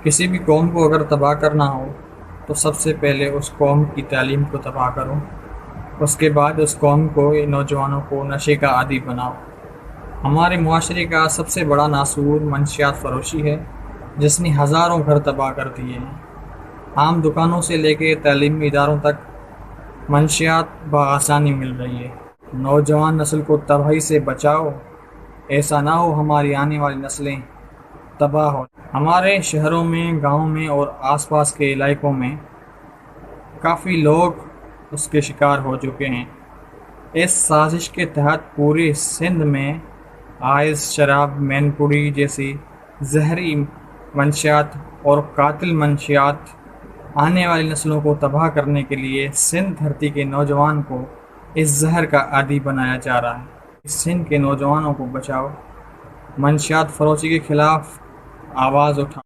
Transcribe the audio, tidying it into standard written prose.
किसी भी कौम को अगर तबाह करना हो तो सबसे पहले उस कौम की तालीम को तबाह करो। उसके बाद उस कौम को नौजवानों को नशे का आदी बनाओ। हमारे मुआशरे का सबसे बड़ा नासूर मंशियात फरोशी है, जिसने हज़ारों घर तबाह कर दिए हैं। आम दुकानों से लेकर तालीमी इदारों तक मंशियात बआसानी मिल रही है। नौजवान नस्ल को तबाही से बचाओ, ऐसा ना हो हमारी आने वाली नस्लें तबाह हो। हमारे शहरों में, गाँव में और आसपास के इलाकों में काफ़ी लोग उसके शिकार हो चुके हैं। इस साजिश के तहत पूरे सिंध में आइस, शराब, मैनपुरी जैसी जहरी मंशियात और कातिल मंशियात आने वाली नस्लों को तबाह करने के लिए सिंध धरती के नौजवान को इस जहर का आदी बनाया जा रहा है। इस सिंध के नौजवानों को बचाओ, मंशियात फरोशी के खिलाफ आवाज़ उठाओ।